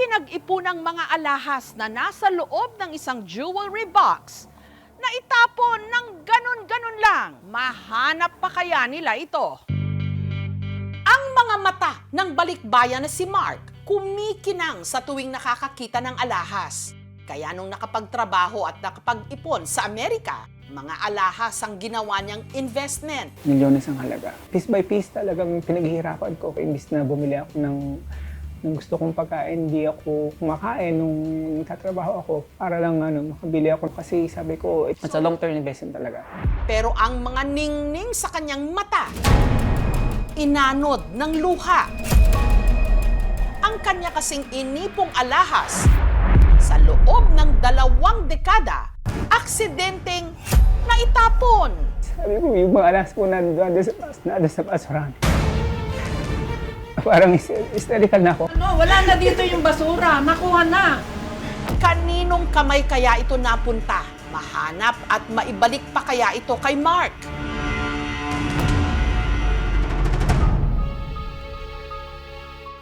pinag-ipunang mga alahas na nasa loob ng isang jewelry box na itapon ng ganun-ganun lang. Mahanap pa kaya nila ito? Ang mga mata ng balikbayan na si Mark kumikinang sa tuwing nakakakita ng alahas. Kaya nung nakapagtrabaho at nakapag-ipon sa Amerika, mga alahas ang ginawa niyang investment. Milyones ang halaga. Piece by piece talagang pinaghihirapan ko. Imbis na bumili ako ng gusto kong pagkain, hindi ako kumakain nung nagtatrabaho ako para lang makabili ako. Kasi sabi ko, it's a long-term investment talaga. Pero ang mga ningning sa kanyang mata, inanod ng luha. Ang kanya kasing inipong alahas, sa loob ng 2 dekada, aksidenteng naitapon. Sabi ko, yung mga alas po nandun sa basurahan. Parang hysterical na ako. Wala na dito yung basura. Nakuha na. Kaninong kamay kaya ito napunta? Mahanap at maibalik pa kaya ito kay Mark?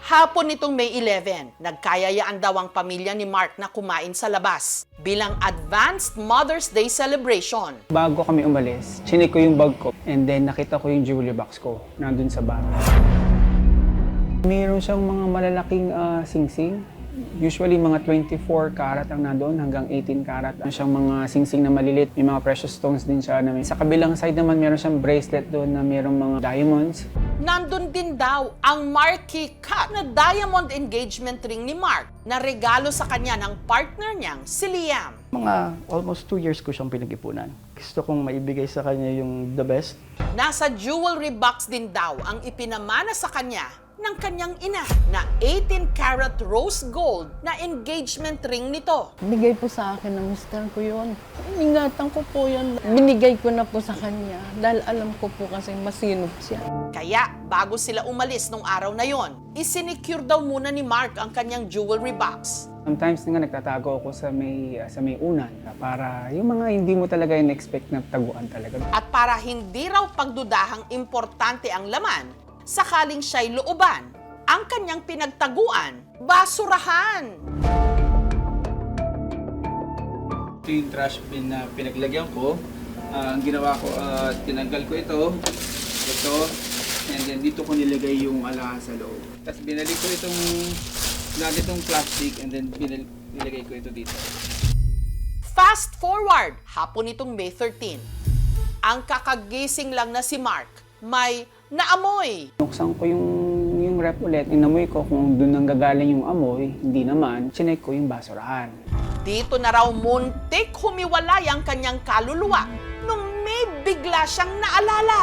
Hapon nitong May 11, nagkayayaan daw ang pamilya ni Mark na kumain sa labas bilang advanced Mother's Day celebration. Bago kami umalis, chinik ko yung bag ko and then nakita ko yung jewelry box ko nandun sa bag. Mayroon siyang mga malalaking singsing. Usually mga 24 karat ang nandoon hanggang 18 karat. Meron siyang mga singsing na malilit. May mga precious stones din siya. Sa kabilang side naman meron siyang bracelet doon na mayroong mga diamonds. Nandun din daw ang marquee cut na diamond engagement ring ni Mark na regalo sa kanya ng partner niyang si Liam. Mga almost 2 years ko siyang pinag-ipunan. Gusto kong maibigay sa kanya yung the best. Nasa jewelry box din daw ang ipinamana sa kanya ng kanyang ina na 18 karat rose gold na engagement ring nito. Bigay po sa akin ng mister ko yun. Ingatan ko po yan. Binigay ko na po sa kanya dahil alam ko po kasi masinop siya. Kaya bago sila umalis nung araw na yon, isinicure daw muna ni Mark ang kanyang jewelry box. Sometimes nga nagtatago ako sa may unan para yung mga hindi mo talaga in-expect na taguan talaga. At para hindi raw pagdudahang importante ang laman, sakaling siya'y looban, ang kanyang pinagtaguan, basurahan. Ito yung trash bin na pinaglagyan ko. Ang ginawa ko, tinanggal ko ito, and then dito ko nilagay yung alahas sa loob. Tapos binalik ko itong plastic and then nilagay ko ito dito. Fast forward, hapon nitong May 13. Ang kakagising lang na si Mark, may naamoy. Nuksan ko yung rep ulit, inamoy ko kung doon nang gagaling yung amoy, hindi naman, chinek ko yung basurahan. Dito na raw muntik humiwalay ang kanyang kaluluwa nung may bigla siyang naalala.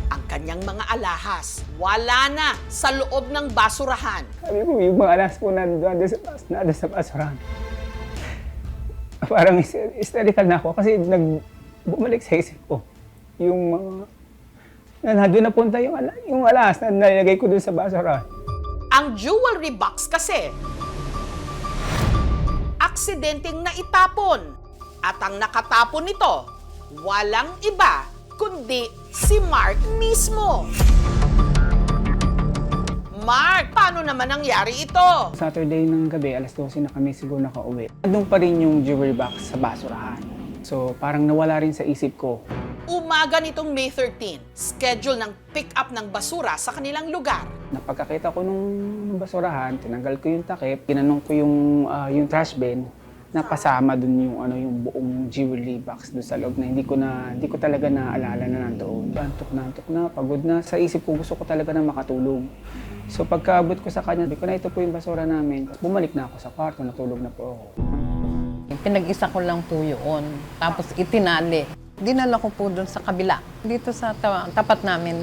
Ang kanyang mga alahas, wala na sa loob ng basurahan. Sabi ko, yung mga alas po nandun sa basurahan. Parang hysterical na ako kasi bumalik sa isip ko yung mga nandun napunta yung alas na nilagay ko dun sa basurahan. Ang jewelry box kasi, aksidenteng naitapon. At ang nakatapon nito, walang iba kundi si Mark mismo. Mark, paano naman nangyari ito? Saturday ng gabi, alas 12 na kami siguro nakauwi. Nandun pa rin yung jewelry box sa basurahan. So parang nawala rin sa isip ko. Umaga nitong May 13, schedule ng pick-up ng basura sa kanilang lugar. Napagkakita ko nung basurahan, tinanggal ko yung takip, tinanong ko yung trash bin, napasama dun yung buong jewelry box dun sa loob na hindi ko talaga naalala na nandoon. Antok na, pagod na. Sa isip ko gusto ko talaga na makatulong. So pagkaabot ko sa kanya, sabi ko na ito po yung basura namin. Bumalik na ako sa kwarto, natulog na po ako. Pinag-isa ko lang po yun. Tapos itinali. Dinala ko po doon sa kabila. Dito sa tapat namin.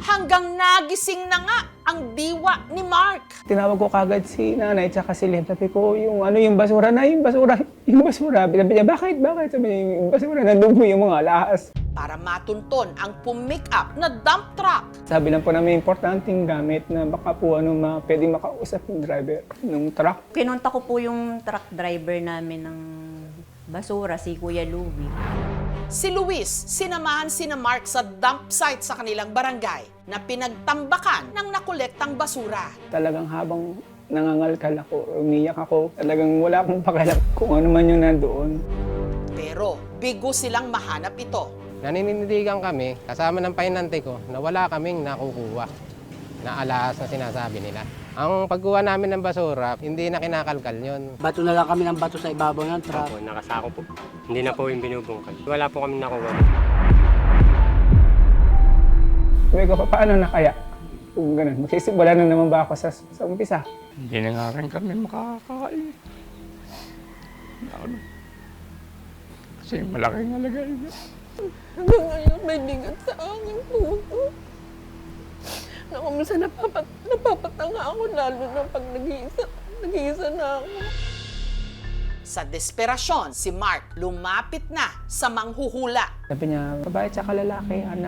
Hanggang nagising na nga ang diwa ni Mark. Tinawag ko kagad si nanay at si Liam. Sabi ko, yung basura na, yung basura. Sabi niya, bakit? Sabi niya, yung basura, nandun po yung mga alahas. Para matunton ang pumick up na dump truck. Sabi lang po namin importanteng gamit na baka po pwedeng makausap yung driver ng truck. Kinunta ko po yung truck driver namin ng basura, si Kuya Louie. Si Luis, sinamahan sina Mark sa dump site sa kanilang barangay na pinagtambakan ng nakolektang basura. Talagang habang nangangalkal ako, umiyak ako, talagang wala akong pakialam kung ano man yung nandoon. Pero bigo silang mahanap ito. Naninindigan kami, kasama ng pahinante ko, na wala kaming nakukuha na alahas na sinasabi nila. Ang pagkuha namin ng basura, hindi na kinakalkal yun. Bato na lang kami ng bato sa ibabaw ng truck. Opo, nakasako po. Hindi na po yung binubungkal. Wala po kami nakuha. Sabi ko, paano na kaya? Kung ganun, magsisimula na naman ba ako sa umpisa? Hindi na nga rin kami makakakain. Kasi malaking halaga yun. Hanggang ngayon may bigat sa aking puso. Na kung minsan napapatanga ako lalo na pag nag-iisa na ako. Sa desperasyon, si Mark lumapit na sa manghuhula. Sabi niya, babae tsaka lalaki ang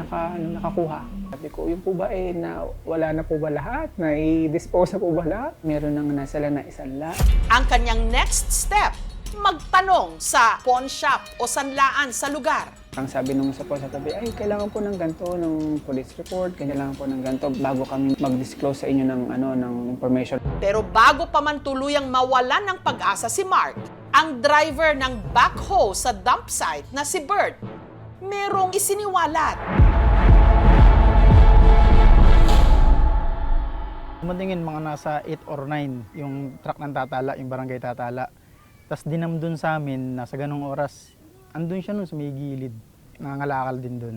nakakuha. Sabi ko, yung po ba na wala na po ba lahat? Na i-dispose na po ba lahat? Meron nang nasala na isang lot. Ang kanyang next step, magtanong sa pawn shop o sanlaan sa lugar. Ang sabi nung sa tabi, ay kailangan po ng ganito, ng police report, kailangan po ng ganito bago kami mag-disclose sa inyo ng information. Pero bago pa man tuluyang mawalan ng pag-asa si Mark, ang driver ng backhoe sa dump site na si Bert, merong isiniwalat. Tumatingin mga nasa 8 or 9 yung truck ng Tatala, yung barangay Tatala. Tapos dinam dun sa amin, nasa ganong oras, andun siya nun sa may gilid. Nangangalakal din dun.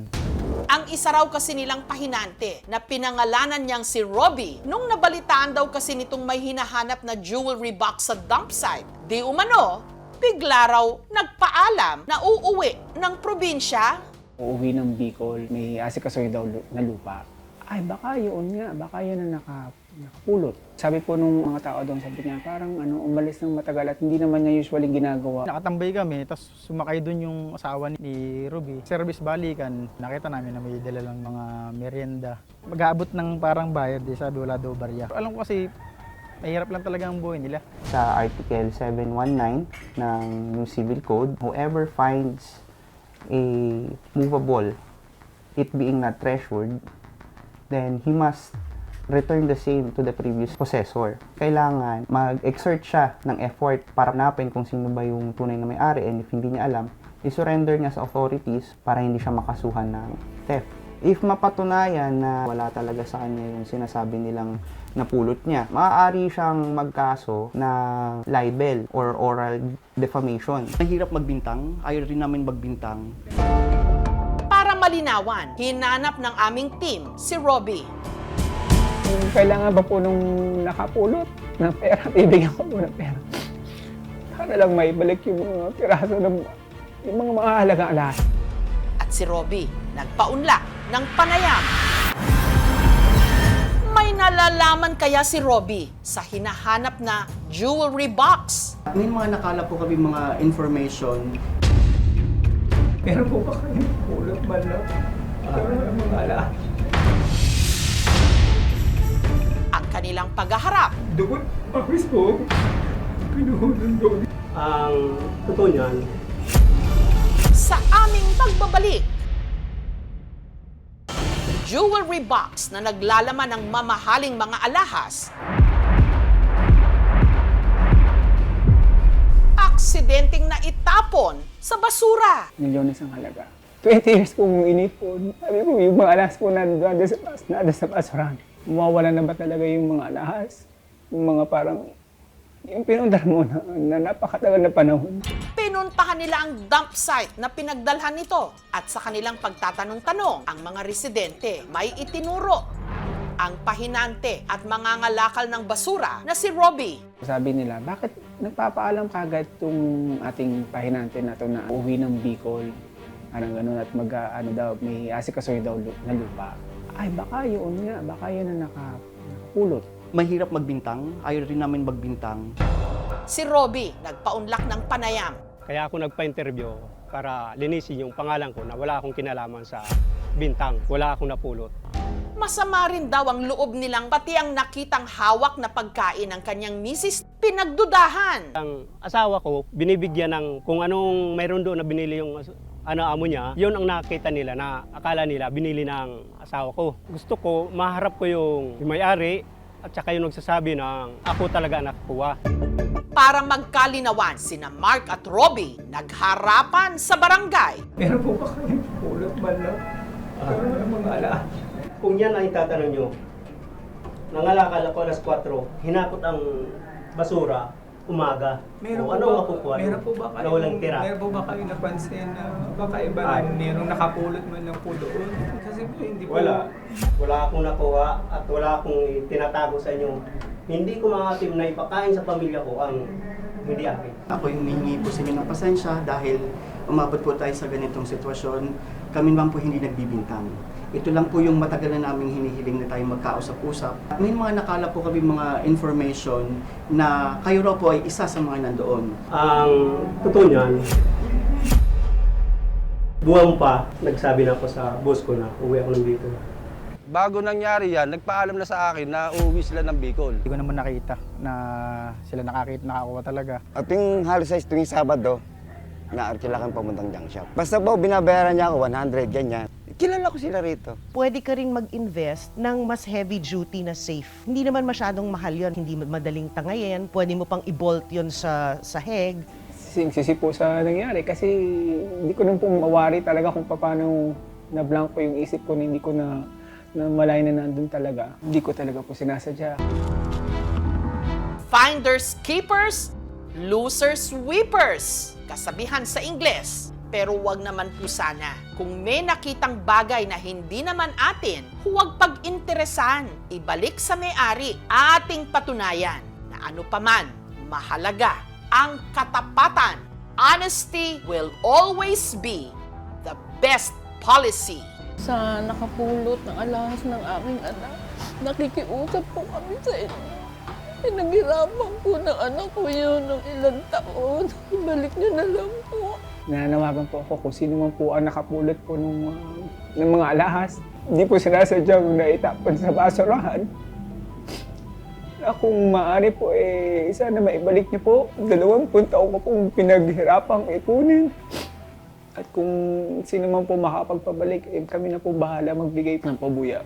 Ang isa raw kasi nilang pahinante na pinangalanan niyang si Robbie nung nabalitaan daw kasi nitong may hinahanap na jewelry box sa dump site. Di umano, bigla raw nagpaalam na uuwi ng probinsya. Uuwi ng Bicol, may asikasoy daw na lupa. Ay baka yun nga, baka yun na nakapulot. Sabi po nung mga tao doon, sabi niya, parang umalis ng matagal at hindi naman niya usually ginagawa. Nakatambay kami, tapos sumakay dun yung asawa ni Ruby. Service balikan, nakita namin na may dala lang mga merienda. Mag-aabot ng parang bayad, sabi wala daw barya. Alam ko kasi, mahirap lang talaga ang buhay nila. Sa Article 719 ng New Civil Code, whoever finds a movable, it being not treasured, then he must return the same to the previous possessor. Kailangan mag-exert siya ng effort para hanapin kung sino ba yung tunay na may-ari, and if hindi niya alam, i-surrender niya sa authorities para hindi siya makasuhan ng theft. If mapatunayan na wala talaga sa kanya yung sinasabi nilang napulot niya, maaari siyang magkaso ng libel or oral defamation. Mahirap magbintang, ayaw rin namin magbintang. Para malinawan, hinanap ng aming team si Robbie. Kailangan ba po nung nakapulot ng pera, bibigyan ko po ng pera. Para lang maibalik yung mga piraso ng yung mga mahalagang alahas. At si Robbie nagpaunlak ng panayam. May nalalaman kaya si Robbie sa hinahanap na jewelry box? May mga nakala po kami mga information. Meron po ba kayo pulot ba na? Mga alahas. Ang kanilang paghaharap, Doon, pawis po. Pinuhunan doon. Ang totoo niyan, sa aming pagbabalik. Jewelry box na naglalaman ng mamahaling mga alahas. Aksidenteng na itapon sa basura. Milyones ang halaga. 20 years kong inipon. Sabi ko, yung mga alahas po nandun sa basurahan. Mawawala na ba talaga yung mga alahas? Yung mga parang, yung pinundar mo na napakatagal na panahon. Pinuntahan nila ang dump site na pinagdalhan nito at sa kanilang pagtatanong-tanong, ang mga residente may itinuro ang pahinante at mangangalakal ng basura na si Robbie. Sabi nila, bakit nagpapaalam kagad itong ating pahinante na to na uwi ng Bicol? Anong ganun at may asikasoy daw na lupa. Ay baka yun nga, baka yun na nakapulot. Mahirap magbintang, ayaw rin namin magbintang. Si Robbie nagpaunlak ng panayam. kaya ako nagpa-interview para linisin yung pangalan ko na wala akong kinalaman sa bintang, wala akong napulot. Masama rin daw ang loob nilang pati ang nakitang hawak na pagkain ng kanyang misis pinagdudahan. Ang asawa ko, binibigyan ng kung anong mayroon doon na binili yung amo niya, yun ang nakita nila na akala nila binili ng asawa ko. Gusto ko, maharap ko yung may-ari at saka yung nagsasabi ng ako talaga nakakuha. Para magkalinawan, sina Mark at Robbie nagharapan sa barangay. Meron po ba kayong pulot man lang? Mga ala. Kung yan ay tatanong nyo, nangalakal ako alas 4, hinakot ang basura, umaga. Ano makukuha? Meron po ba na walang tira? Meron po ba kayo napansin na baka iba na merong nakapulot man lang po doon? Kasi po hindi po... Wala akong nakuha at wala akong tinatago sa inyo. Hindi ko maatim na ipakain sa pamilya ko ang hindi akin. Ako yung humihingi po sa inyo ng pasensya dahil umabot po tayo sa ganitong sitwasyon. Kami naman po hindi nagbibintang. Ito lang po yung matagal na naming hinihiling na tayo magkausap-usap. May mga nakala po kami mga information na kayo raw po ay isa sa mga nandoon. Ang totoo niyan, buwang pa, nagsabi na ako sa boss ko na uwi ako ng dito. Bago nangyari yan, nagpaalam na sa akin na uuwi sila ng Bicol. Hindi ko naman nakita na sila nakakuha talaga. At yung halos sa tuwing Sabado, naarkila kang pamuntang junk shop. Basta po, binabayaran niya ako 100, ganyan. Kilala ko sila rito. Pwede ka rin mag-invest ng mas heavy duty na safe. Hindi naman masyadong mahal yon, hindi madaling tangayin. Pwede mo pang i-bolt yon sa sahig. Sisi po sa nangyari kasi hindi ko nang po mawari talaga kung paano na-blank ko yung isip ko na hindi ko na malay na nandun talaga. Hindi ko talaga po sinasadya. Finders keepers, losers sweepers. Kasabihan sa Ingles. Pero wag naman po sana. Kung may nakitang bagay na hindi naman atin, huwag pag-interesan. Ibalik sa may-ari. Ating patunayan na ano paman, mahalaga ang katapatan. Honesty will always be the best policy. Sa nakapulot ng alahas ng aking anak, nakikiusap po kami sa inyo. Pinaghirapan po ng anak ko yun ng ilang taon. Ibalik niyo na lang po. Nananawagan po ako kung sino man po ang nakapulot po ng mga alahas. Hindi po sinasadyang naitapon sa basurahan. Kung maaari po, sana maibalik niyo po. 20 taon ko pong pinaghirapang ipunin. At kung sino man po makapagpabalik, kami na po bahala magbigay ng pabuya.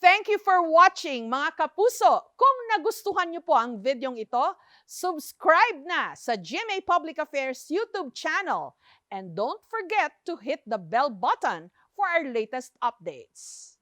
Thank you for watching, mga kapuso. Kung nagustuhan niyo po ang videong ito, subscribe na sa GMA Public Affairs YouTube channel. And don't forget to hit the bell button for our latest updates.